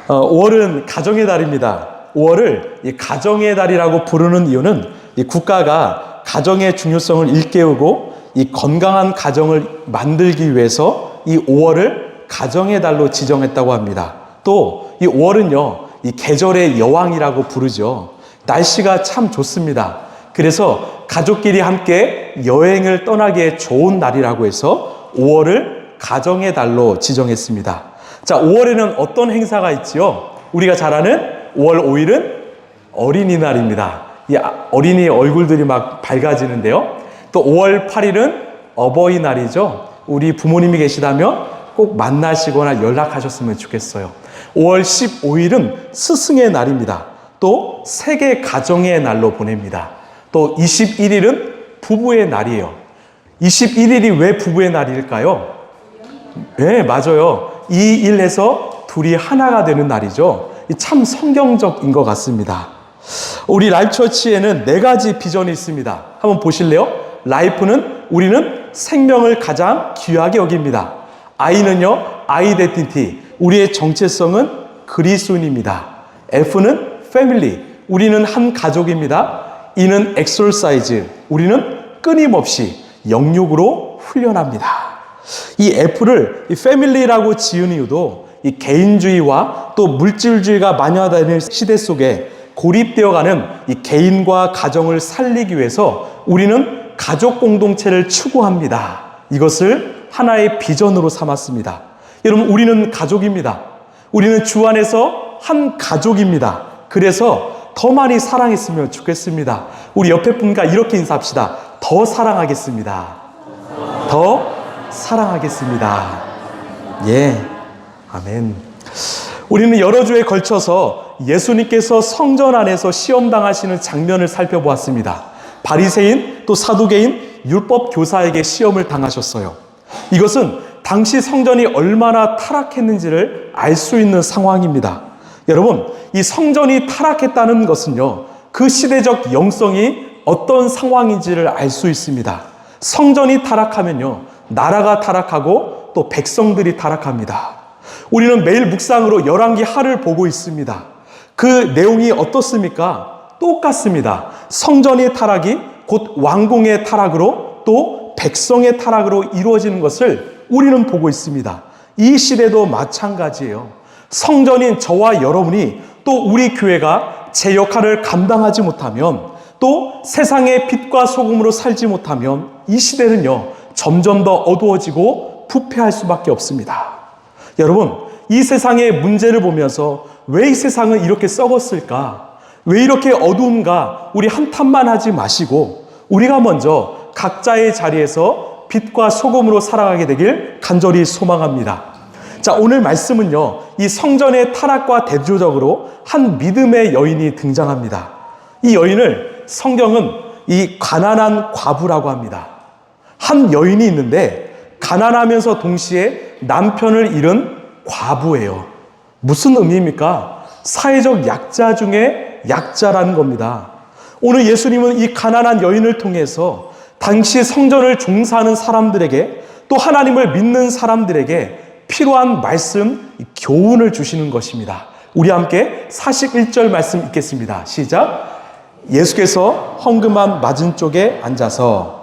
5월은 가정의 달입니다. 5월을 가정의 달이라고 부르는 이유는 이 국가가 가정의 중요성을 일깨우고 이 건강한 가정을 만들기 위해서 이 5월을 가정의 달로 지정했다고 합니다. 또 이 5월은요, 이 계절의 여왕이라고 부르죠. 날씨가 참 좋습니다. 그래서 가족끼리 함께 여행을 떠나기에 좋은 날이라고 해서 5월을 가정의 달로 지정했습니다. 자, 5월에는 어떤 행사가 있지요? 우리가 잘 아는 5월 5일은 어린이날입니다. 이 어린이의 얼굴들이 막 밝아지는데요. 또 5월 8일은 어버이날이죠. 우리 부모님이 계시다면 꼭 만나시거나 연락하셨으면 좋겠어요. 5월 15일은 스승의 날입니다. 또 세계 가정의 날로 보냅니다. 또 21일은 부부의 날이에요. 21일이 왜 부부의 날일까요? 네, 맞아요. 2일에서 둘이 하나가 되는 날이죠. 참 성경적인 것 같습니다. 우리 라이프처치에는 4가지 비전이 있습니다. 한번 보실래요? 라이프는 우리는 생명을 가장 귀하게 여깁니다. I는요, 아이덴티티, 우리의 정체성은 그리스도인입니다. F는 패밀리, 우리는 한 가족입니다. E는 엑설사이즈, 우리는 끊임없이 영육으로 훈련합니다. 이 F를 이 패밀리라고 지은 이유도 이 개인주의와 또 물질주의가 만연되는 시대 속에 고립되어가는 이 개인과 가정을 살리기 위해서 우리는 가족 공동체를 추구합니다. 이것을 하나의 비전으로 삼았습니다. 여러분, 우리는 가족입니다. 우리는 주 안에서 한 가족입니다. 그래서 더 많이 사랑했으면 좋겠습니다. 우리 옆에 분과 이렇게 인사합시다. 더 사랑하겠습니다. 더 사랑하겠습니다. 예, 아멘. 우리는 여러 주에 걸쳐서 예수님께서 성전 안에서 시험당하시는 장면을 살펴보았습니다. 바리새인 또 사두개인 율법 교사에게 시험을 당하셨어요. 이것은 당시 성전이 얼마나 타락했는지를 알 수 있는 상황입니다. 여러분, 이 성전이 타락했다는 것은요, 그 시대적 영성이 어떤 상황인지를 알 수 있습니다. 성전이 타락하면요, 나라가 타락하고 또 백성들이 타락합니다. 우리는 매일 묵상으로 열왕기 하를 보고 있습니다. 그 내용이 어떻습니까? 똑같습니다. 성전의 타락이 곧 왕궁의 타락으로 또 백성의 타락으로 이루어지는 것을 우리는 보고 있습니다. 이 시대도 마찬가지예요. 성전인 저와 여러분이 또 우리 교회가 제 역할을 감당하지 못하면 또 세상의 빛과 소금으로 살지 못하면 이 시대는요, 점점 더 어두워지고 부패할 수밖에 없습니다. 여러분, 이 세상의 문제를 보면서 왜 이 세상은 이렇게 썩었을까? 왜 이렇게 어두운가? 우리 한탄만 하지 마시고 우리가 먼저 각자의 자리에서 빛과 소금으로 살아가게 되길 간절히 소망합니다. 자, 오늘 말씀은요, 이 성전의 타락과 대조적으로 한 믿음의 여인이 등장합니다. 이 여인을 성경은 이 가난한 과부라고 합니다. 한 여인이 있는데 가난하면서 동시에 남편을 잃은 과부예요. 무슨 의미입니까? 사회적 약자 중에 약자라는 겁니다. 오늘 예수님은 이 가난한 여인을 통해서 당시 성전을 종사하는 사람들에게 또 하나님을 믿는 사람들에게 필요한 말씀, 교훈을 주시는 것입니다. 우리 함께 41절 말씀 읽겠습니다. 시작. 예수께서 헌금함 맞은쪽에 앉아서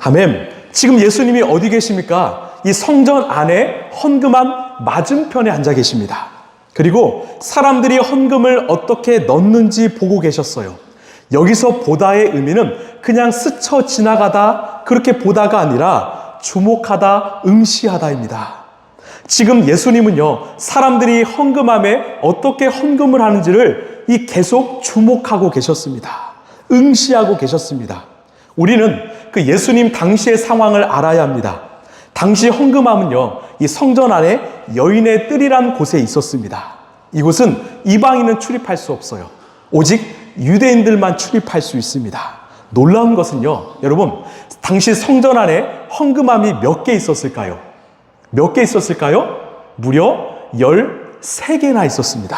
아멘. 지금 예수님이 어디 계십니까? 이 성전 안에 헌금함 맞은편에 앉아 계십니다. 그리고 사람들이 헌금을 어떻게 넣는지 보고 계셨어요. 여기서 보다의 의미는 그냥 스쳐 지나가다 그렇게 보다가 아니라 주목하다, 응시하다입니다. 지금 예수님은요, 사람들이 헌금함에 어떻게 헌금을 하는지를 계속 주목하고 계셨습니다. 응시하고 계셨습니다. 우리는 그 예수님 당시의 상황을 알아야 합니다. 당시 헌금함은요, 이 성전 안에 여인의 뜰이란 곳에 있었습니다. 이곳은 이방인은 출입할 수 없어요. 오직 유대인들만 출입할 수 있습니다. 놀라운 것은요, 여러분, 당시 성전 안에 헌금함이 몇 개 있었을까요? 몇 개 있었을까요? 무려 13개나 있었습니다.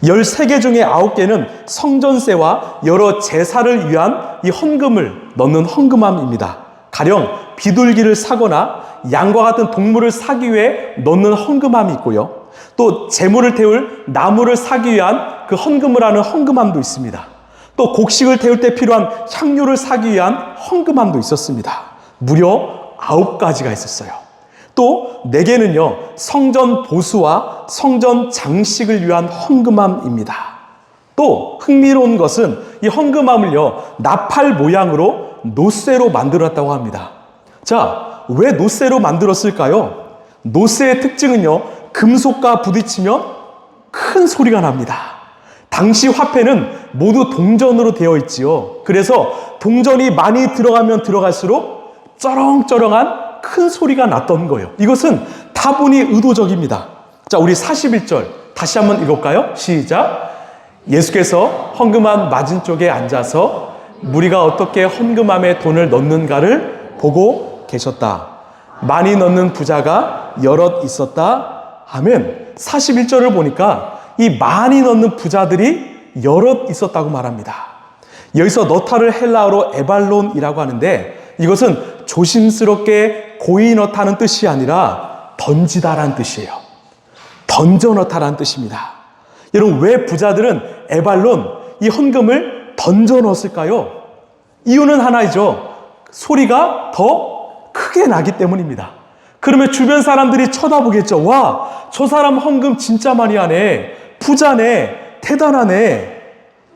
13개 중에 9개는 성전세와 여러 제사를 위한 이 헌금을 넣는 헌금함입니다. 가령 비둘기를 사거나 양과 같은 동물을 사기 위해 넣는 헌금함이 있고요. 또 재물을 태울 나무를 사기 위한 그 헌금을 하는 헌금함도 있습니다. 또 곡식을 태울 때 필요한 향료를 사기 위한 헌금함도 있었습니다. 무려 9가지가 있었어요. 또 4개는요, 성전 보수와 성전 장식을 위한 헌금함입니다. 또 흥미로운 것은 이 헌금함을요, 나팔 모양으로 노쇠로 만들었다고 합니다. 자, 왜 노쇠로 만들었을까요? 노쇠의 특징은요, 금속과 부딪히면 큰 소리가 납니다. 당시 화폐는 모두 동전으로 되어 있지요. 그래서 동전이 많이 들어가면 들어갈수록 쩌렁쩌렁한 큰 소리가 났던 거예요. 이것은 다분히 의도적입니다. 자, 우리 41절 다시 한번 읽을까요? 시작. 예수께서 헌금함 맞은쪽에 앉아서 무리가 어떻게 헌금함에 돈을 넣는가를 보고 계셨다. 많이 넣는 부자가 여럿 있었다. 아멘. 41절을 보니까 이 많이 넣는 부자들이 여럿 있었다고 말합니다. 여기서 넣다를 헬라어로 에발론이라고 하는데 이것은 조심스럽게 고이 넣다는 뜻이 아니라 던지다라는 뜻이에요. 던져 넣다라는 뜻입니다. 여러분, 왜 부자들은 에발론, 이 헌금을 던져 넣었을까요? 이유는 하나이죠. 소리가 더 크게 나기 때문입니다. 그러면 주변 사람들이 쳐다보겠죠. 와, 저 사람 헌금 진짜 많이 하네. 부자네. 대단하네.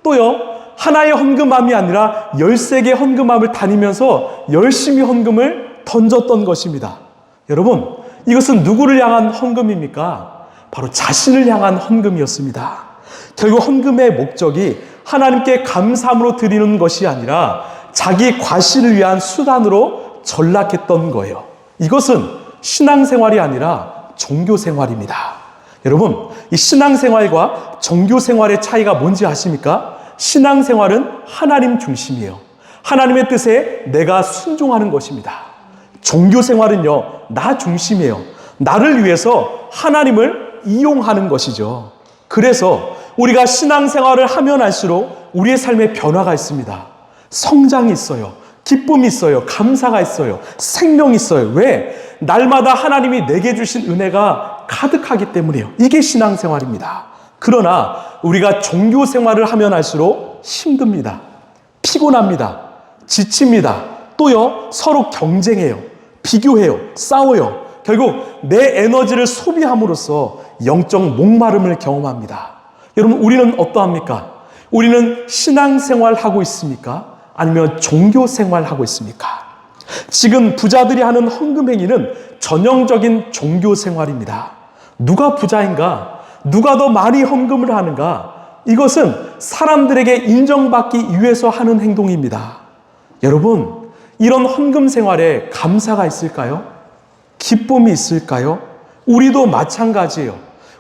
또요, 하나의 헌금함이 아니라 13개 헌금함을 다니면서 열심히 헌금을 던졌던 것입니다. 여러분, 이것은 누구를 향한 헌금입니까? 바로 자신을 향한 헌금이었습니다. 결국 헌금의 목적이 하나님께 감사함으로 드리는 것이 아니라 자기 과시를 위한 수단으로 전락했던 거예요. 이것은 신앙생활이 아니라 종교생활입니다. 여러분, 이 신앙생활과 종교생활의 차이가 뭔지 아십니까? 신앙생활은 하나님 중심이에요. 하나님의 뜻에 내가 순종하는 것입니다. 종교생활은요, 나 중심이에요. 나를 위해서 하나님을 이용하는 것이죠. 그래서 우리가 신앙생활을 하면 할수록 우리의 삶에 변화가 있습니다. 성장이 있어요. 기쁨이 있어요. 감사가 있어요. 생명이 있어요. 왜? 날마다 하나님이 내게 주신 은혜가 가득하기 때문이에요. 이게 신앙생활입니다. 그러나 우리가 종교생활을 하면 할수록 힘듭니다. 피곤합니다. 지칩니다. 또요, 서로 경쟁해요. 비교해요. 싸워요. 결국 내 에너지를 소비함으로써 영적 목마름을 경험합니다. 여러분, 우리는 어떠합니까? 우리는 신앙생활하고 있습니까? 아니면 종교생활하고 있습니까? 지금 부자들이 하는 헌금행위는 전형적인 종교생활입니다. 누가 부자인가? 누가 더 많이 헌금을 하는가? 이것은 사람들에게 인정받기 위해서 하는 행동입니다. 여러분, 이런 헌금 생활에 감사가 있을까요? 기쁨이 있을까요? 우리도 마찬가지예요.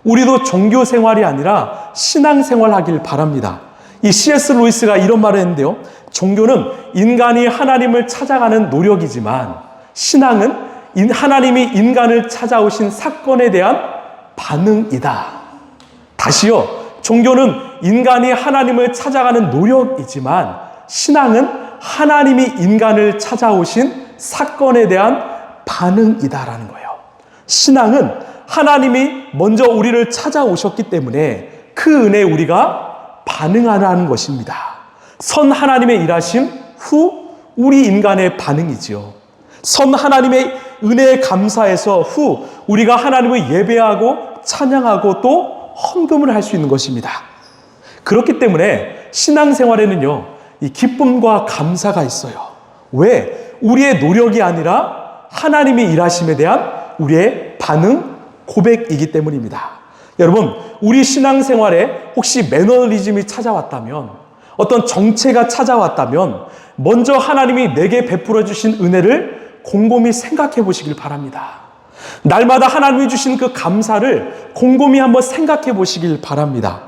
우리도 종교 생활이 아니라 신앙 생활하길 바랍니다. 이 C.S. 루이스가 이런 말을 했는데요. 종교는 인간이 하나님을 찾아가는 노력이지만 신앙은 하나님이 인간을 찾아오신 사건에 대한 반응이다. 다시요. 종교는 인간이 하나님을 찾아가는 노력이지만 신앙은 하나님이 인간을 찾아오신 사건에 대한 반응이다라는 거예요. 신앙은 하나님이 먼저 우리를 찾아오셨기 때문에 그 은혜에 우리가 반응하라는 것입니다. 선 하나님의 일하심 후 우리 인간의 반응이지요. 선 하나님의 은혜에 감사해서 후 우리가 하나님을 예배하고 찬양하고 또 헌금을 할 수 있는 것입니다. 그렇기 때문에 신앙생활에는요, 이 기쁨과 감사가 있어요. 왜? 우리의 노력이 아니라 하나님의 일하심에 대한 우리의 반응, 고백이기 때문입니다. 여러분, 우리 신앙생활에 혹시 매너리즘이 찾아왔다면, 어떤 정체가 찾아왔다면 먼저 하나님이 내게 베풀어 주신 은혜를 곰곰이 생각해 보시길 바랍니다. 날마다 하나님이 주신 그 감사를 곰곰이 한번 생각해 보시길 바랍니다.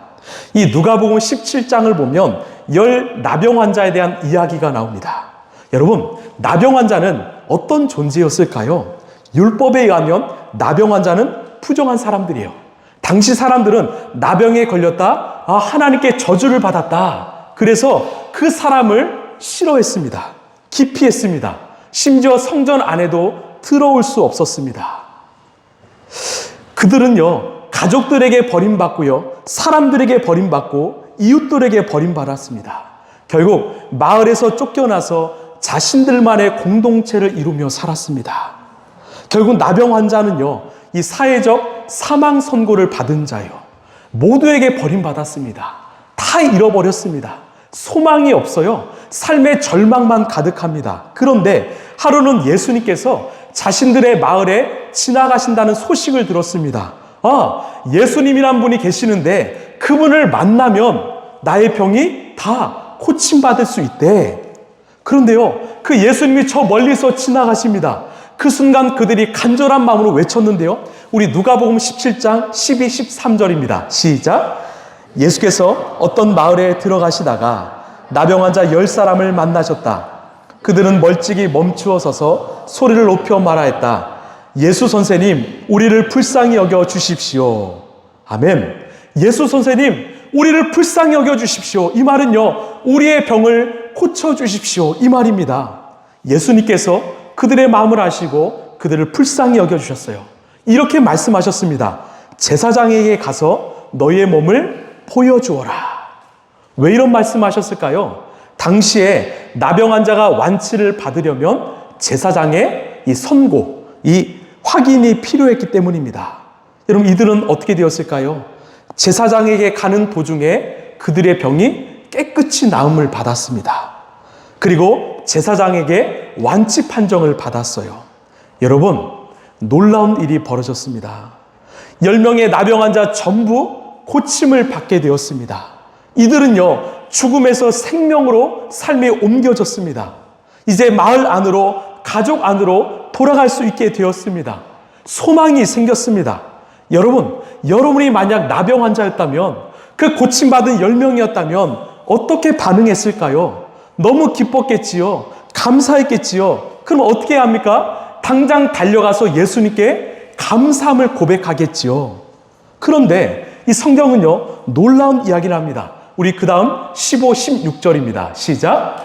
이 누가복음 17장을 보면 10 나병 환자에 대한 이야기가 나옵니다. 여러분, 나병 환자는 어떤 존재였을까요? 율법에 의하면 나병 환자는 부정한 사람들이에요. 당시 사람들은 나병에 걸렸다, 하나님께 저주를 받았다. 그래서 그 사람을 싫어했습니다. 기피했습니다. 심지어 성전 안에도 들어올 수 없었습니다. 그들은요, 가족들에게 버림받고요, 사람들에게 버림받고 이웃들에게 버림받았습니다. 결국 마을에서 쫓겨나서 자신들만의 공동체를 이루며 살았습니다. 결국 나병 환자는요, 이 사회적 사망 선고를 받은 자요, 모두에게 버림받았습니다. 다 잃어버렸습니다. 소망이 없어요. 삶의 절망만 가득합니다. 그런데 하루는 예수님께서 자신들의 마을에 지나가신다는 소식을 들었습니다. 예수님이란 분이 계시는데 그분을 만나면 나의 병이 다 고침받을 수 있대. 그런데요, 그 예수님이 저 멀리서 지나가십니다. 그 순간 그들이 간절한 마음으로 외쳤는데요, 우리 누가복음 17장 12, 13절입니다. 시작. 예수께서 어떤 마을에 들어가시다가 나병 환자 10사람을 만나셨다. 그들은 멀찍이 멈추어 서서 소리를 높여 말하였다. 예수 선생님, 우리를 불쌍히 여겨 주십시오. 아멘. 예수 선생님, 우리를 불쌍히 여겨 주십시오. 이 말은요, 우리의 병을 고쳐 주십시오. 이 말입니다. 예수님께서 그들의 마음을 아시고 그들을 불쌍히 여겨 주셨어요. 이렇게 말씀하셨습니다. 제사장에게 가서 너희의 몸을 보여주어라. 왜 이런 말씀하셨을까요? 당시에 나병 환자가 완치를 받으려면 제사장의 이 선고, 이 확인이 필요했기 때문입니다. 여러분, 이들은 어떻게 되었을까요? 제사장에게 가는 도중에 그들의 병이 깨끗이 나음을 받았습니다. 그리고 제사장에게 완치 판정을 받았어요. 여러분, 놀라운 일이 벌어졌습니다. 10명의 나병 환자 전부 고침을 받게 되었습니다. 이들은요, 죽음에서 생명으로 삶이 옮겨졌습니다. 이제 마을 안으로, 가족 안으로 돌아갈 수 있게 되었습니다. 소망이 생겼습니다. 여러분, 여러분이 만약 나병 환자였다면, 그 고침받은 10명이었다면 어떻게 반응했을까요? 너무 기뻤겠지요. 감사했겠지요. 그럼 어떻게 합니까? 당장 달려가서 예수님께 감사함을 고백하겠지요. 그런데 이 성경은요, 놀라운 이야기를 합니다. 우리 그 다음 15, 16절입니다. 시작.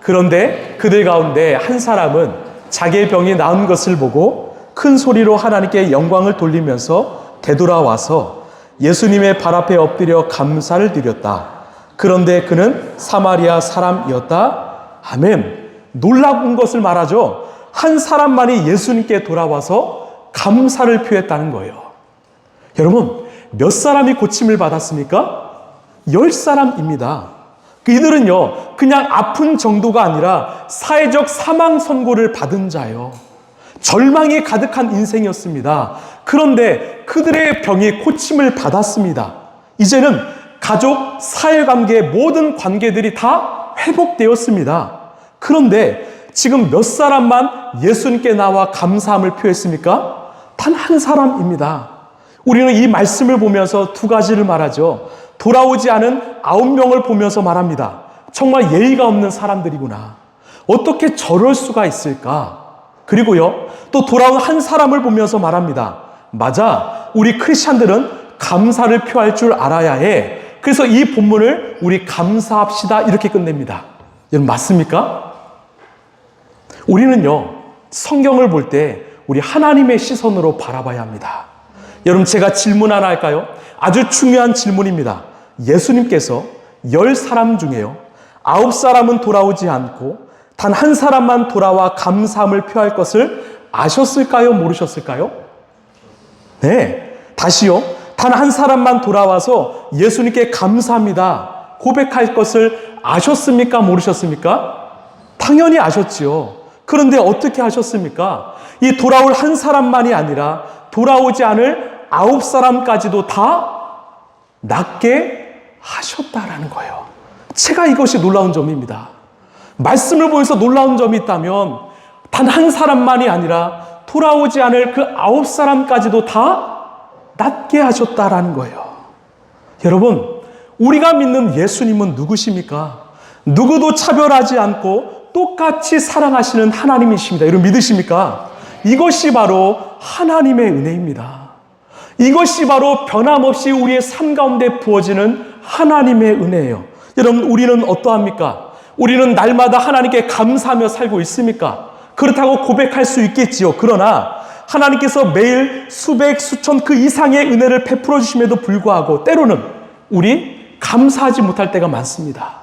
그런데 그들 가운데 한 사람은 자기의 병이 나은 것을 보고 큰 소리로 하나님께 영광을 돌리면서 되돌아와서 예수님의 발 앞에 엎드려 감사를 드렸다. 그런데 그는 사마리아 사람이었다. 아멘. 놀라운 것을 말하죠. 한 사람만이 예수님께 돌아와서 감사를 표했다는 거예요. 여러분, 몇 사람이 고침을 받았습니까? 10사람입니다. 이들은요, 그냥 아픈 정도가 아니라 사회적 사망 선고를 받은 자예요. 절망이 가득한 인생이었습니다. 그런데 그들의 병이 고침을 받았습니다. 이제는 가족, 사회관계 모든 관계들이 다 회복되었습니다. 그런데 지금 몇 사람만 예수님께 나와 감사함을 표했습니까? 단 한 사람입니다. 우리는 이 말씀을 보면서 두 가지를 말하죠. 돌아오지 않은 9명을 보면서 말합니다. 정말 예의가 없는 사람들이구나. 어떻게 저럴 수가 있을까? 그리고요, 또 돌아온 한 사람을 보면서 말합니다. 맞아, 우리 크리스찬들은 감사를 표할 줄 알아야 해. 그래서 이 본문을 우리 감사합시다 이렇게 끝냅니다. 여러분, 맞습니까? 우리는요, 성경을 볼 때 우리 하나님의 시선으로 바라봐야 합니다. 여러분, 제가 질문 하나 할까요? 아주 중요한 질문입니다. 예수님께서 10사람 중에요, 9사람은 돌아오지 않고 단 한 사람만 돌아와 감사함을 표할 것을 아셨을까요? 모르셨을까요? 네, 다시요. 단 한 사람만 돌아와서 예수님께 감사합니다 고백할 것을 아셨습니까? 모르셨습니까? 당연히 아셨지요. 그런데 어떻게 하셨습니까? 이 돌아올 한 사람만이 아니라 돌아오지 않을 9사람까지도 다 낫게 하셨다라는 거예요. 제가 이것이 놀라운 점입니다. 말씀을 보면서 놀라운 점이 있다면 단 한 사람만이 아니라 돌아오지 않을 그 9사람까지도 다 낫게 하셨다라는 거예요. 여러분, 우리가 믿는 예수님은 누구십니까? 누구도 차별하지 않고 똑같이 사랑하시는 하나님이십니다. 여러분, 믿으십니까? 이것이 바로 하나님의 은혜입니다. 이것이 바로 변함없이 우리의 삶 가운데 부어지는 하나님의 은혜예요. 여러분, 우리는 어떠합니까? 우리는 날마다 하나님께 감사하며 살고 있습니까? 그렇다고 고백할 수 있겠지요. 그러나 하나님께서 매일 수백, 수천 그 이상의 은혜를 베풀어 주심에도 불구하고 때로는 우리 감사하지 못할 때가 많습니다.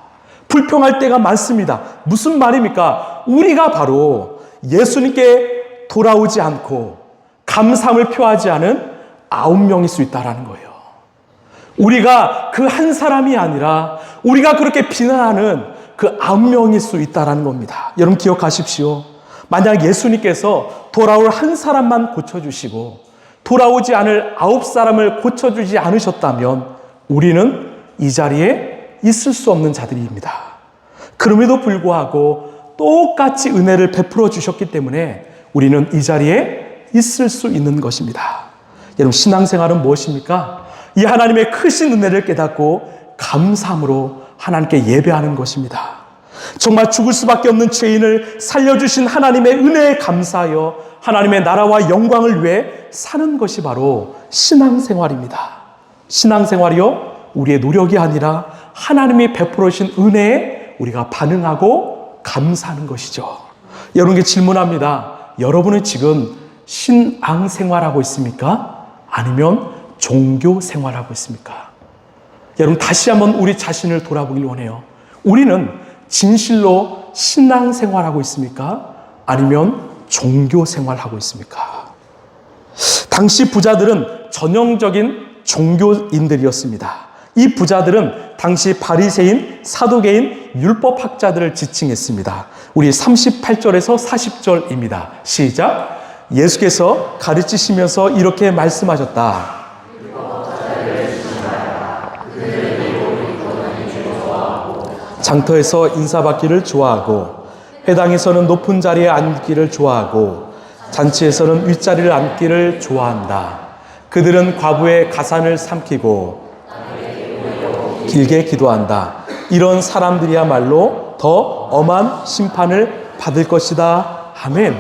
불평할 때가 많습니다. 무슨 말입니까? 우리가 바로 예수님께 돌아오지 않고 감사함을 표하지 않은 9명일 수 있다는 거예요. 우리가 그 한 사람이 아니라 우리가 그렇게 비난하는 그 9명일 수 있다는 겁니다. 여러분 기억하십시오. 만약 예수님께서 돌아올 한 사람만 고쳐주시고 돌아오지 않을 9사람을 고쳐주지 않으셨다면 우리는 이 자리에 있을 수 없는 자들입니다. 그럼에도 불구하고 똑같이 은혜를 베풀어 주셨기 때문에 우리는 이 자리에 있을 수 있는 것입니다. 여러분 신앙생활은 무엇입니까? 이 하나님의 크신 은혜를 깨닫고 감사함으로 하나님께 예배하는 것입니다. 정말 죽을 수밖에 없는 죄인을 살려주신 하나님의 은혜에 감사하여 하나님의 나라와 영광을 위해 사는 것이 바로 신앙생활입니다. 신앙생활이요 우리의 노력이 아니라 하나님이 베풀어 주신 은혜에 우리가 반응하고 감사하는 것이죠. 여러분께 질문합니다. 여러분은 지금 신앙생활하고 있습니까? 아니면 종교생활하고 있습니까? 여러분 다시 한번 우리 자신을 돌아보길 원해요. 우리는 진실로 신앙생활하고 있습니까? 아니면 종교생활하고 있습니까? 당시 부자들은 전형적인 종교인들이었습니다. 이 부자들은 당시 바리새인, 사두개인, 율법학자들을 지칭했습니다. 우리 38절에서 40절입니다. 시작! 예수께서 가르치시면서 이렇게 말씀하셨다. 장터에서 인사받기를 좋아하고 회당에서는 높은 자리에 앉기를 좋아하고 잔치에서는 윗자리를 앉기를 좋아한다. 그들은 과부의 가산을 삼키고 길게 기도한다. 이런 사람들이야말로 더 엄한 심판을 받을 것이다. 아멘.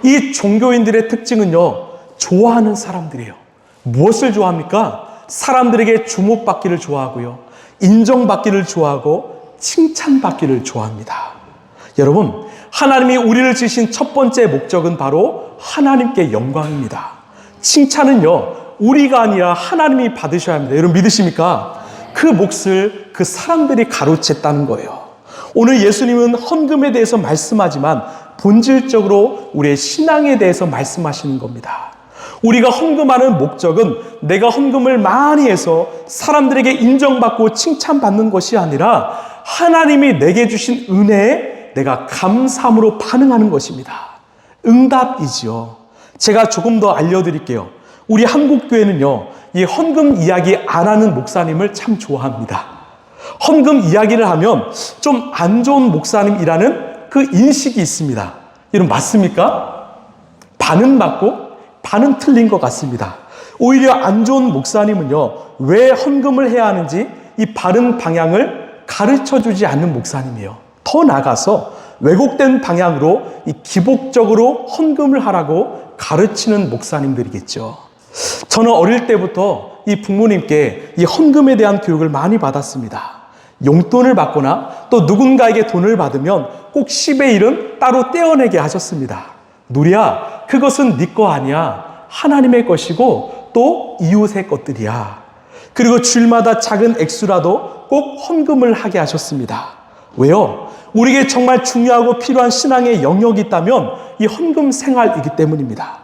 이 종교인들의 특징은요, 좋아하는 사람들이에요. 무엇을 좋아합니까? 사람들에게 주목받기를 좋아하고요, 인정받기를 좋아하고 칭찬받기를 좋아합니다. 여러분, 하나님이 우리를 지으신 첫 번째 목적은 바로 하나님께 영광입니다. 칭찬은요, 우리가 아니라 하나님이 받으셔야 합니다. 여러분 믿으십니까? 그 몫을 그 사람들이 가로챘다는 거예요. 오늘 예수님은 헌금에 대해서 말씀하지만 본질적으로 우리의 신앙에 대해서 말씀하시는 겁니다. 우리가 헌금하는 목적은 내가 헌금을 많이 해서 사람들에게 인정받고 칭찬받는 것이 아니라 하나님이 내게 주신 은혜에 내가 감사함으로 반응하는 것입니다. 응답이지요. 제가 조금 더 알려드릴게요. 우리 한국교회는요, 이 헌금 이야기 안 하는 목사님을 참 좋아합니다. 헌금 이야기를 하면 좀 안 좋은 목사님이라는 그 인식이 있습니다. 여러분 맞습니까? 반은 맞고 반은 틀린 것 같습니다. 오히려 안 좋은 목사님은요, 왜 헌금을 해야 하는지 이 바른 방향을 가르쳐주지 않는 목사님이에요. 더 나아가서 왜곡된 방향으로 이 기복적으로 헌금을 하라고 가르치는 목사님들이겠죠. 저는 어릴 때부터 이 부모님께 이 헌금에 대한 교육을 많이 받았습니다. 용돈을 받거나 또 누군가에게 돈을 받으면 꼭 10의 1은 따로 떼어내게 하셨습니다. 누리야, 그것은 네 거 아니야. 하나님의 것이고 또 이웃의 것들이야. 그리고 주일마다 작은 액수라도 꼭 헌금을 하게 하셨습니다. 왜요? 우리에게 정말 중요하고 필요한 신앙의 영역이 있다면 이 헌금 생활이기 때문입니다.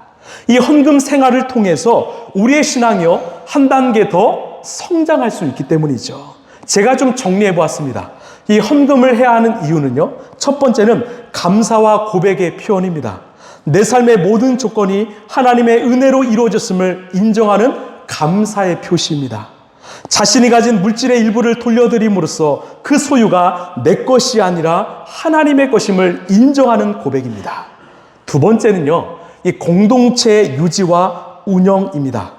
이 헌금 생활을 통해서 우리의 신앙이요, 한 단계 더 성장할 수 있기 때문이죠. 제가 좀 정리해 보았습니다. 이 헌금을 해야 하는 이유는요, 첫 번째는 감사와 고백의 표현입니다. 내 삶의 모든 조건이 하나님의 은혜로 이루어졌음을 인정하는 감사의 표시입니다. 자신이 가진 물질의 일부를 돌려드림으로써 그 소유가 내 것이 아니라 하나님의 것임을 인정하는 고백입니다. 두 번째는요, 이 공동체의 유지와 운영입니다.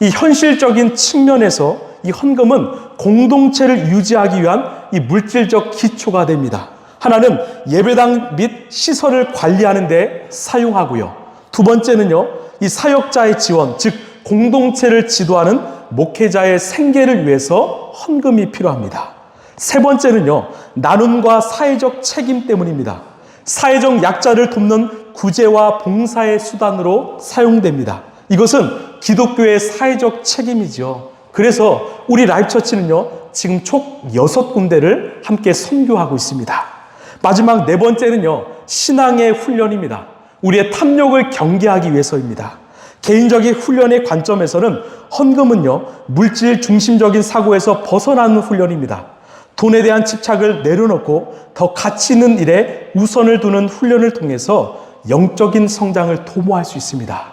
이 현실적인 측면에서 이 헌금은 공동체를 유지하기 위한 이 물질적 기초가 됩니다. 하나는 예배당 및 시설을 관리하는 데 사용하고요. 두 번째는요, 이 사역자의 지원, 즉 공동체를 지도하는 목회자의 생계를 위해서 헌금이 필요합니다. 세 번째는요, 나눔과 사회적 책임 때문입니다. 사회적 약자를 돕는 구제와 봉사의 수단으로 사용됩니다. 이것은 기독교의 사회적 책임이죠. 그래서 우리 라이프처치는요, 지금 총 6군데를 함께 선교하고 있습니다. 마지막 4번째는요, 신앙의 훈련입니다. 우리의 탐욕을 경계하기 위해서입니다. 개인적인 훈련의 관점에서는 헌금은요, 물질 중심적인 사고에서 벗어나는 훈련입니다. 돈에 대한 집착을 내려놓고 더 가치 있는 일에 우선을 두는 훈련을 통해서 영적인 성장을 도모할 수 있습니다.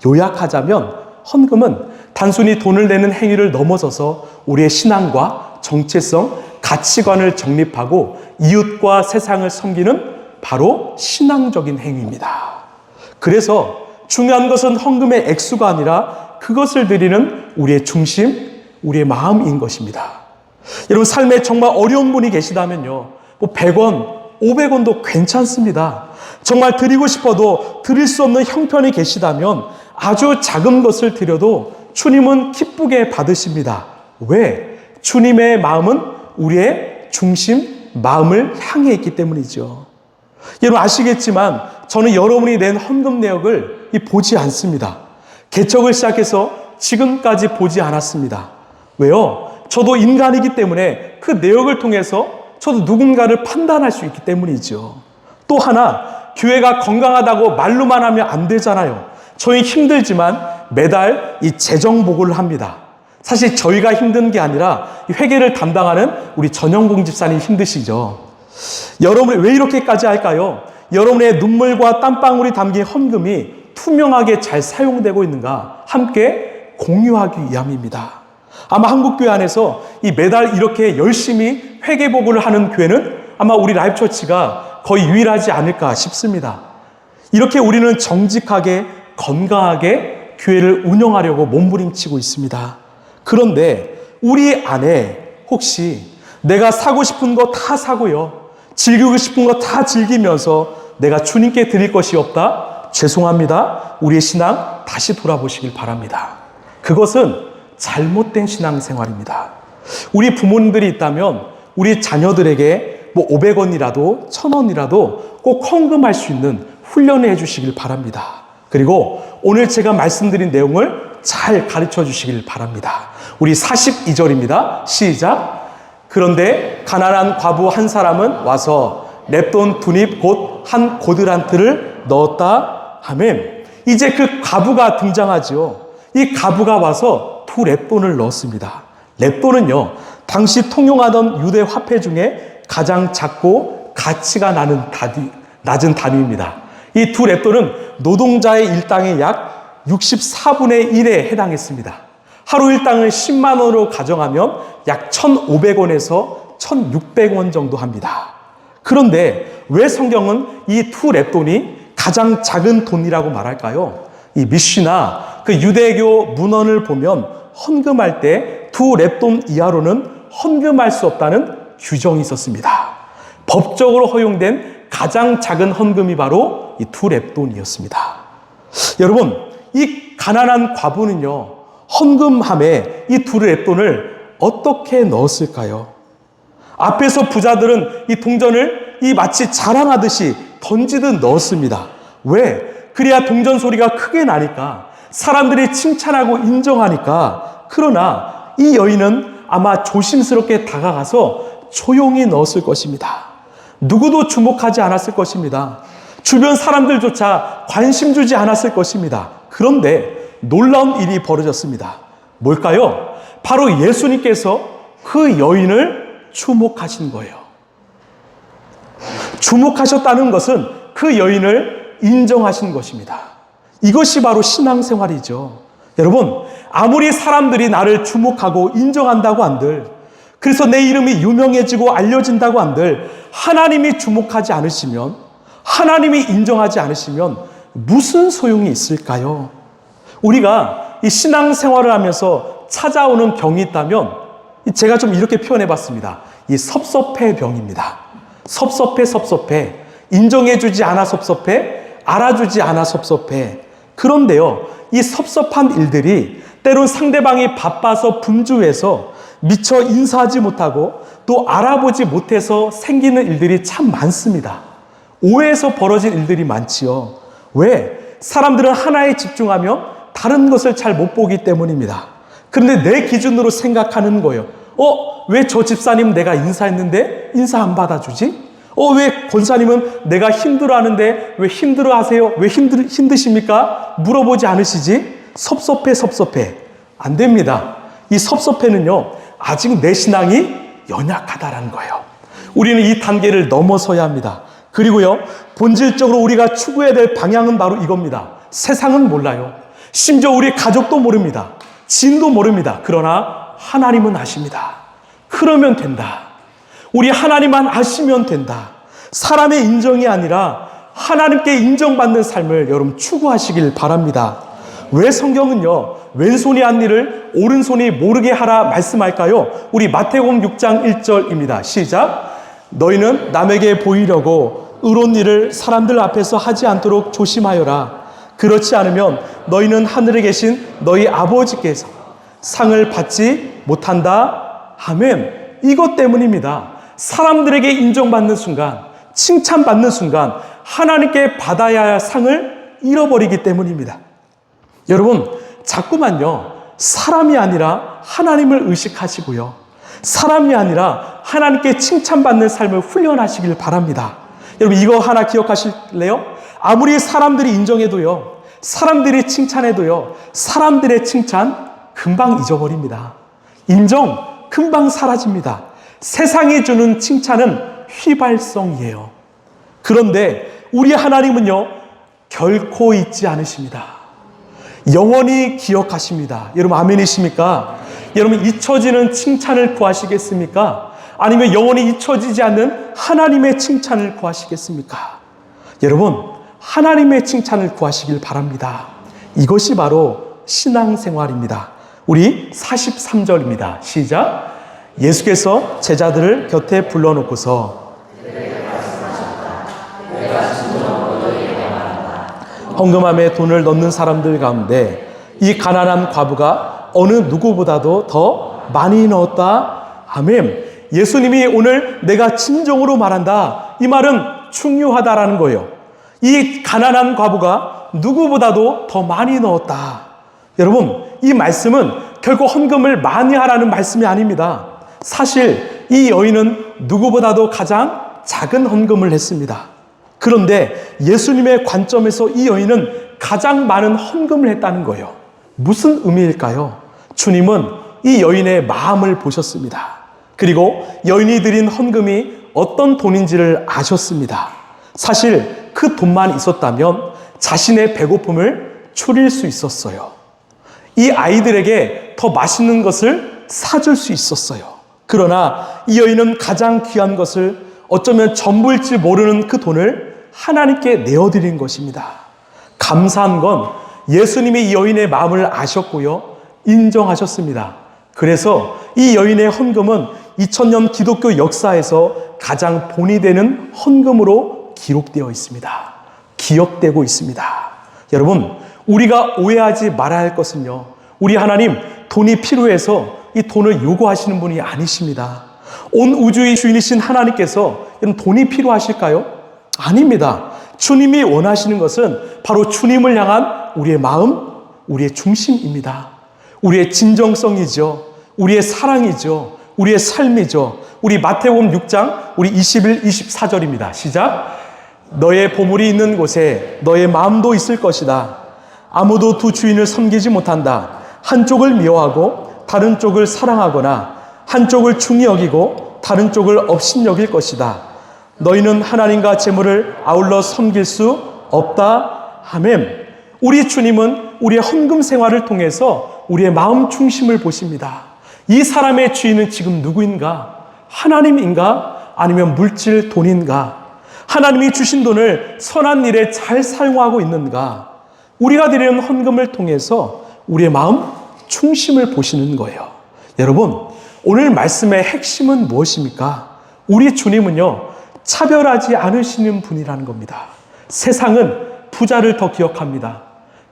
요약하자면 헌금은 단순히 돈을 내는 행위를 넘어서서 우리의 신앙과 정체성, 가치관을 정립하고 이웃과 세상을 섬기는 바로 신앙적인 행위입니다. 그래서 중요한 것은 헌금의 액수가 아니라 그것을 드리는 우리의 중심, 우리의 마음인 것입니다. 여러분, 삶에 정말 어려운 분이 계시다면요, 100원, 500원도 괜찮습니다. 정말 드리고 싶어도 드릴 수 없는 형편이 계시다면 아주 작은 것을 드려도 주님은 기쁘게 받으십니다. 왜? 주님의 마음은 우리의 중심, 마음을 향해 있기 때문이죠. 여러분 아시겠지만 저는 여러분이 낸 헌금 내역을 보지 않습니다. 개척을 시작해서 지금까지 보지 않았습니다. 왜요? 저도 인간이기 때문에 그 내역을 통해서 저도 누군가를 판단할 수 있기 때문이죠. 또 하나, 교회가 건강하다고 말로만 하면 안 되잖아요. 저희 힘들지만 매달 이 재정 보고를 합니다. 사실 저희가 힘든 게 아니라 회계를 담당하는 우리 전영공 집사님 힘드시죠. 여러분이 왜 이렇게까지 할까요? 여러분의 눈물과 땀방울이 담긴 헌금이 투명하게 잘 사용되고 있는가 함께 공유하기 위함입니다. 아마 한국교회 안에서 이 매달 이렇게 열심히 회계보고를 하는 교회는 아마 우리 라이프처치가 거의 유일하지 않을까 싶습니다. 이렇게 우리는 정직하게 건강하게 교회를 운영하려고 몸부림치고 있습니다. 그런데 우리 안에 혹시 내가 사고 싶은 거 다 사고요, 즐기고 싶은 거 다 즐기면서 내가 주님께 드릴 것이 없다? 죄송합니다. 우리의 신앙 다시 돌아보시길 바랍니다. 그것은 잘못된 신앙생활입니다. 우리 부모님들이 있다면 우리 자녀들에게 500원이라도 1000원이라도 꼭 헌금할 수 있는 훈련을 해주시길 바랍니다. 그리고 오늘 제가 말씀드린 내용을 잘 가르쳐 주시길 바랍니다. 우리 42절입니다. 시작. 그런데 가난한 과부 한 사람은 와서 냅돈 2닙 곧 한 고드란트를 넣었다 하면 이제 그 과부가 등장하죠. 이 과부가 와서 2렙돈을 넣었습니다. 렙돈은요, 당시 통용하던 유대 화폐 중에 가장 작고 가치가 낮은 단위입니다. 이 2렙돈은 노동자의 일당의 약 64분의 1에 해당했습니다. 하루 일당을 10만 원으로 가정하면 약 1,500원에서 1,600원 정도 합니다. 그런데 왜 성경은 이 2렙돈이 가장 작은 돈이라고 말할까요? 이 미시나 그 유대교 문헌을 보면 헌금할 때 2렙돈 이하로는 헌금할 수 없다는 규정이 있었습니다. 법적으로 허용된 가장 작은 헌금이 바로 이 2렙돈이었습니다. 여러분, 이 가난한 과부는요, 헌금함에 이 2렙돈을 어떻게 넣었을까요? 앞에서 부자들은 이 동전을 마치 자랑하듯이 던지듯 넣었습니다. 왜? 그래야 동전 소리가 크게 나니까, 사람들이 칭찬하고 인정하니까. 그러나 이 여인은 아마 조심스럽게 다가가서 조용히 넣었을 것입니다. 누구도 주목하지 않았을 것입니다. 주변 사람들조차 관심 주지 않았을 것입니다. 그런데 놀라운 일이 벌어졌습니다. 뭘까요? 바로 예수님께서 그 여인을 주목하신 거예요. 주목하셨다는 것은 그 여인을 인정하신 것입니다. 이것이 바로 신앙생활이죠. 여러분, 아무리 사람들이 나를 주목하고 인정한다고 한들, 그래서 내 이름이 유명해지고 알려진다고 한들, 하나님이 주목하지 않으시면, 하나님이 인정하지 않으시면 무슨 소용이 있을까요? 우리가 이 신앙생활을 하면서 찾아오는 병이 있다면 제가 좀 이렇게 표현해 봤습니다. 이 섭섭해 병입니다. 섭섭해. 인정해주지 않아 섭섭해, 알아주지 않아 섭섭해. 그런데요, 이 섭섭한 일들이 때론 상대방이 바빠서 분주해서 미처 인사하지 못하고 또 알아보지 못해서 생기는 일들이 참 많습니다. 오해에서 벌어진 일들이 많지요. 왜? 사람들은 하나에 집중하며 다른 것을 잘 못 보기 때문입니다. 그런데 내 기준으로 생각하는 거예요. 왜 저 집사님 내가 인사했는데 인사 안 받아주지? 왜 권사님은 내가 힘들어하는데 왜 힘들어하세요? 왜 힘드십니까? 물어보지 않으시지? 섭섭해. 안 됩니다. 이 섭섭해는요, 아직 내 신앙이 연약하다라는 거예요. 우리는 이 단계를 넘어서야 합니다. 그리고요, 본질적으로 우리가 추구해야 될 방향은 바로 이겁니다. 세상은 몰라요. 심지어 우리 가족도 모릅니다. 지인도 모릅니다. 그러나 하나님은 아십니다. 그러면 된다. 우리 하나님만 아시면 된다. 사람의 인정이 아니라 하나님께 인정받는 삶을 여러분 추구하시길 바랍니다. 왜 성경은요, 왼손이 한 일을 오른손이 모르게 하라 말씀할까요? 우리 마태복음 6장 1절입니다. 시작. 너희는 남에게 보이려고 의로운 일을 사람들 앞에서 하지 않도록 조심하여라. 그렇지 않으면 너희는 하늘에 계신 너희 아버지께서 상을 받지 못한다. 아멘. 이것 때문입니다. 사람들에게 인정받는 순간, 칭찬받는 순간 하나님께 받아야 할 상을 잃어버리기 때문입니다. 여러분, 자꾸만요, 사람이 아니라 하나님을 의식하시고요, 사람이 아니라 하나님께 칭찬받는 삶을 훈련하시길 바랍니다. 여러분, 이거 하나 기억하실래요? 아무리 사람들이 인정해도요, 사람들이 칭찬해도요, 사람들의 칭찬 금방 잊어버립니다. 인정 금방 사라집니다. 세상이 주는 칭찬은 휘발성이에요. 그런데 우리 하나님은요, 결코 잊지 않으십니다. 영원히 기억하십니다. 여러분 아멘이십니까? 여러분 잊혀지는 칭찬을 구하시겠습니까? 아니면 영원히 잊혀지지 않는 하나님의 칭찬을 구하시겠습니까? 여러분 하나님의 칭찬을 구하시길 바랍니다. 이것이 바로 신앙생활입니다. 우리 43절입니다. 시작. 예수께서 제자들을 곁에 불러놓고서 헌금함에 돈을 넣는 사람들 가운데 이 가난한 과부가 어느 누구보다도 더 많이 넣었다. 아멘. 예수님이 오늘 내가 진정으로 말한다, 이 말은 중요하다라는 거예요. 이 가난한 과부가 누구보다도 더 많이 넣었다. 여러분, 이 말씀은 결코 헌금을 많이 하라는 말씀이 아닙니다. 사실 이 여인은 누구보다도 가장 작은 헌금을 했습니다. 그런데 예수님의 관점에서 이 여인은 가장 많은 헌금을 했다는 거예요. 무슨 의미일까요? 주님은 이 여인의 마음을 보셨습니다. 그리고 여인이 드린 헌금이 어떤 돈인지를 아셨습니다. 사실 그 돈만 있었다면 자신의 배고픔을 추릴 수 있었어요. 이 아이들에게 더 맛있는 것을 사줄 수 있었어요. 그러나 이 여인은 가장 귀한 것을, 어쩌면 전부일지 모르는 그 돈을 하나님께 내어드린 것입니다. 감사한 건 예수님이 이 여인의 마음을 아셨고요, 인정하셨습니다. 그래서 이 여인의 헌금은 2000년 기독교 역사에서 가장 본이 되는 헌금으로 기록되어 있습니다. 기억되고 있습니다. 여러분, 우리가 오해하지 말아야 할 것은요, 우리 하나님 돈이 필요해서 이 돈을 요구하시는 분이 아니십니다. 온 우주의 주인이신 하나님께서 돈이 필요하실까요? 아닙니다. 주님이 원하시는 것은 바로 주님을 향한 우리의 마음, 우리의 중심입니다. 우리의 진정성이죠. 우리의 사랑이죠. 우리의 삶이죠. 우리 마태복음 6장 우리 21, 24절입니다. 시작. 너의 보물이 있는 곳에 너의 마음도 있을 것이다. 아무도 두 주인을 섬기지 못한다. 한쪽을 미워하고 다른 쪽을 사랑하거나 한쪽을 중히 여기고 다른 쪽을 업신여길 것이다. 너희는 하나님과 재물을 아울러 섬길 수 없다. 아멘. 우리 주님은 우리의 헌금 생활을 통해서 우리의 마음 중심을 보십니다. 이 사람의 주인은 지금 누구인가? 하나님인가? 아니면 물질, 돈인가? 하나님이 주신 돈을 선한 일에 잘 사용하고 있는가? 우리가 드리는 헌금을 통해서 우리의 마음 중심을 보시는 거예요. 여러분, 오늘 말씀의 핵심은 무엇입니까? 우리 주님은요, 차별하지 않으시는 분이라는 겁니다. 세상은 부자를 더 기억합니다.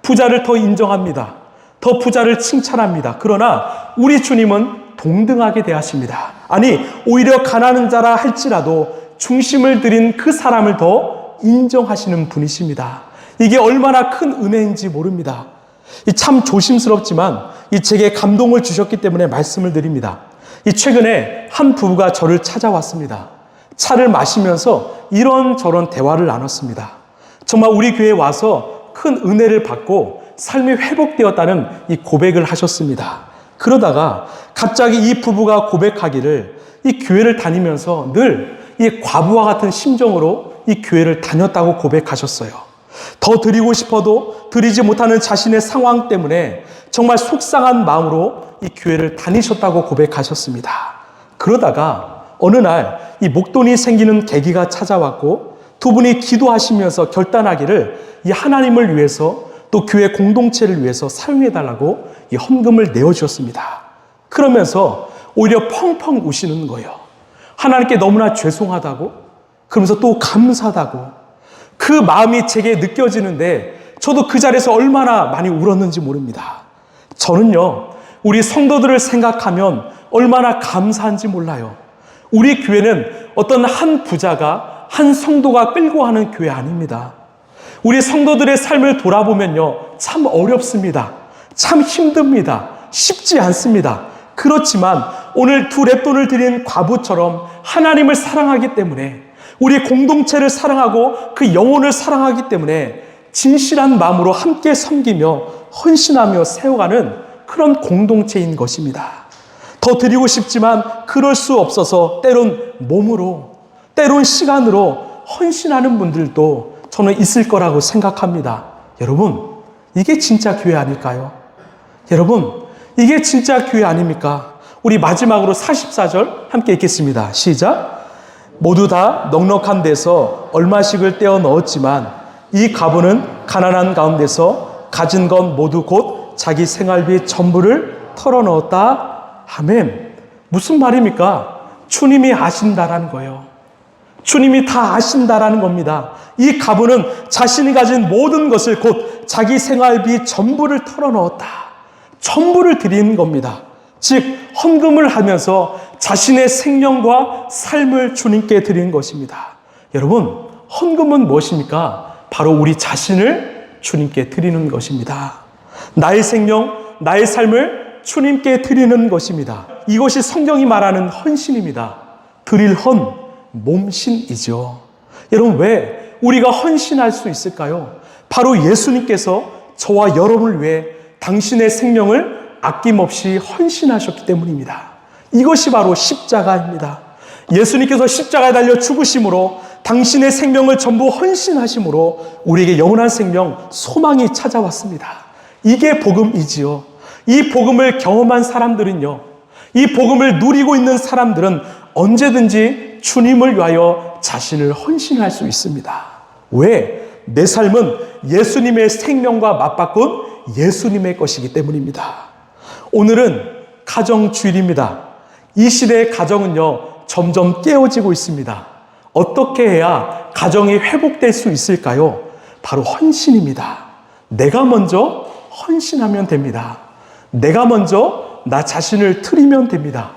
부자를 더 인정합니다. 더 부자를 칭찬합니다. 그러나 우리 주님은 동등하게 대하십니다. 아니, 오히려 가난한 자라 할지라도 중심을 들인 그 사람을 더 인정하시는 분이십니다. 이게 얼마나 큰 은혜인지 모릅니다. 참 조심스럽지만 제게 감동을 주셨기 때문에 말씀을 드립니다. 최근에 한 부부가 저를 찾아왔습니다. 차를 마시면서 이런저런 대화를 나눴습니다. 정말 우리 교회에 와서 큰 은혜를 받고 삶이 회복되었다는 이 고백을 하셨습니다. 그러다가 갑자기 이 부부가 고백하기를 이 교회를 다니면서 늘 이 과부와 같은 심정으로 이 교회를 다녔다고 고백하셨어요. 더 드리고 싶어도 드리지 못하는 자신의 상황 때문에 정말 속상한 마음으로 이 교회를 다니셨다고 고백하셨습니다. 그러다가 어느 날 이 목돈이 생기는 계기가 찾아왔고 두 분이 기도하시면서 결단하기를 이 하나님을 위해서 또 교회 공동체를 위해서 사용해달라고 이 헌금을 내어주었습니다. 그러면서 오히려 펑펑 우시는 거예요. 하나님께 너무나 죄송하다고, 그러면서 또 감사하다고, 그 마음이 제게 느껴지는데 저도 그 자리에서 얼마나 많이 울었는지 모릅니다. 저는요, 우리 성도들을 생각하면 얼마나 감사한지 몰라요. 우리 교회는 어떤 한 부자가, 한 성도가 끌고 하는 교회 아닙니다. 우리 성도들의 삶을 돌아보면요, 참 어렵습니다. 참 힘듭니다. 쉽지 않습니다. 그렇지만 오늘 두 랩돈을 드린 과부처럼 하나님을 사랑하기 때문에, 우리 공동체를 사랑하고 그 영혼을 사랑하기 때문에 진실한 마음으로 함께 섬기며 헌신하며 세워가는 그런 공동체인 것입니다. 더 드리고 싶지만 그럴 수 없어서 때론 몸으로, 때론 시간으로 헌신하는 분들도 저는 있을 거라고 생각합니다. 여러분, 이게 진짜 교회 아닐까요? 여러분, 이게 진짜 교회 아닙니까? 우리 마지막으로 44절 함께 읽겠습니다. 시작. 모두 다 넉넉한 데서 얼마씩을 떼어 넣었지만 이 과부는 가난한 가운데서 가진 건 모두 곧 자기 생활비 전부를 털어넣었다. 아멘. 무슨 말입니까? 주님이 아신다라는 거예요. 주님이 다 아신다라는 겁니다. 이 과부는 자신이 가진 모든 것을 곧 자기 생활비 전부를 털어넣었다. 전부를 드리는 겁니다. 즉 헌금을 하면서 자신의 생명과 삶을 주님께 드리는 것입니다. 여러분, 헌금은 무엇입니까? 바로 우리 자신을 주님께 드리는 것입니다. 나의 생명, 나의 삶을 주님께 드리는 것입니다. 이것이 성경이 말하는 헌신입니다. 드릴 헌, 몸신이죠. 여러분, 왜 우리가 헌신할 수 있을까요? 바로 예수님께서 저와 여러분을 위해 당신의 생명을 아낌없이 헌신하셨기 때문입니다. 이것이 바로 십자가입니다. 예수님께서 십자가에 달려 죽으심으로 당신의 생명을 전부 헌신하심으로 우리에게 영원한 생명, 소망이 찾아왔습니다. 이게 복음이지요. 이 복음을 경험한 사람들은요, 이 복음을 누리고 있는 사람들은 언제든지 주님을 위하여 자신을 헌신할 수 있습니다. 왜? 내 삶은 예수님의 생명과 맞바꾼 예수님의 것이기 때문입니다. 오늘은 가정주일입니다. 이 시대의 가정은요, 점점 깨어지고 있습니다. 어떻게 해야 가정이 회복될 수 있을까요? 바로 헌신입니다. 내가 먼저 헌신하면 됩니다. 내가 먼저 나 자신을 드리면 됩니다.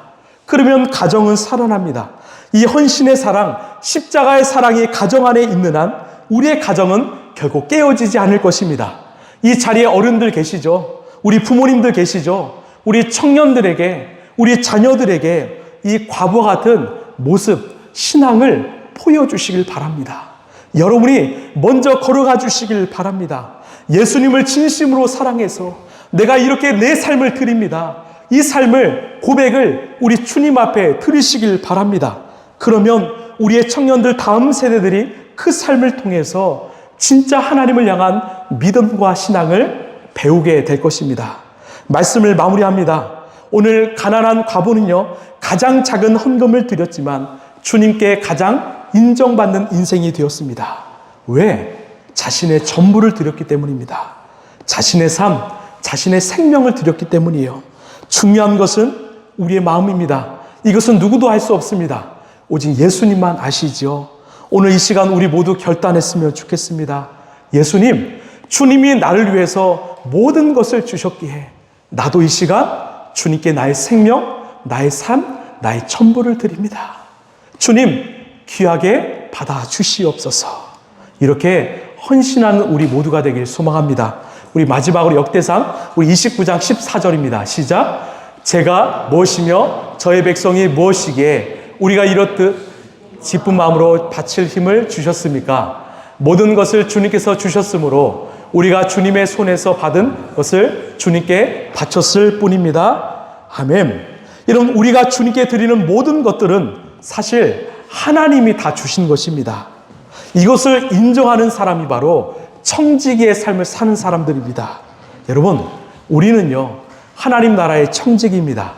그러면 가정은 살아납니다. 이 헌신의 사랑, 십자가의 사랑이 가정 안에 있는 한 우리의 가정은 결국 깨어지지 않을 것입니다. 이 자리에 어른들 계시죠? 우리 부모님들 계시죠? 우리 청년들에게, 우리 자녀들에게 이 과부와 같은 모습, 신앙을 보여주시길 바랍니다. 여러분이 먼저 걸어가 주시길 바랍니다. 예수님을 진심으로 사랑해서 내가 이렇게 내 삶을 드립니다. 이 삶을, 고백을 우리 주님 앞에 드리시길 바랍니다. 그러면 우리의 청년들, 다음 세대들이 그 삶을 통해서 진짜 하나님을 향한 믿음과 신앙을 배우게 될 것입니다. 말씀을 마무리합니다. 오늘 가난한 과부는요, 가장 작은 헌금을 드렸지만 주님께 가장 인정받는 인생이 되었습니다. 왜? 자신의 전부를 드렸기 때문입니다. 자신의 삶, 자신의 생명을 드렸기 때문이에요. 중요한 것은 우리의 마음입니다. 이것은 누구도 알 수 없습니다. 오직 예수님만 아시죠. 오늘 이 시간 우리 모두 결단했으면 좋겠습니다. 예수님, 주님이 나를 위해서 모든 것을 주셨기에 나도 이 시간 주님께 나의 생명, 나의 삶, 나의 전부를 드립니다. 주님, 귀하게 받아주시옵소서. 이렇게 헌신하는 우리 모두가 되길 소망합니다. 우리 마지막으로 역대상 우리 29장 14절입니다. 시작. 제가 무엇이며 저의 백성이 무엇이기에 우리가 이렇듯 기쁜 마음으로 바칠 힘을 주셨습니까? 모든 것을 주님께서 주셨으므로 우리가 주님의 손에서 받은 것을 주님께 바쳤을 뿐입니다. 아멘. 이런 우리가 주님께 드리는 모든 것들은 사실 하나님이 다 주신 것입니다. 이것을 인정하는 사람이 바로 청지기의 삶을 사는 사람들입니다. 여러분, 우리는요, 하나님 나라의 청지기입니다.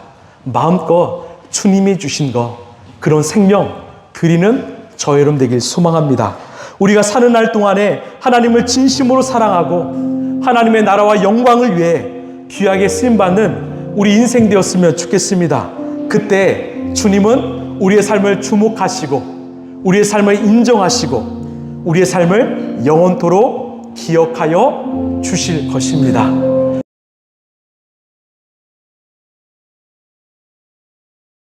마음껏 주님이 주신 것, 그런 생명 드리는 저 여러분 되길 소망합니다. 우리가 사는 날 동안에 하나님을 진심으로 사랑하고 하나님의 나라와 영광을 위해 귀하게 쓰임받는 우리 인생 되었으면 좋겠습니다. 그때 주님은 우리의 삶을 주목하시고 우리의 삶을 인정하시고 우리의 삶을 영원토록 기억하여 주실 것입니다.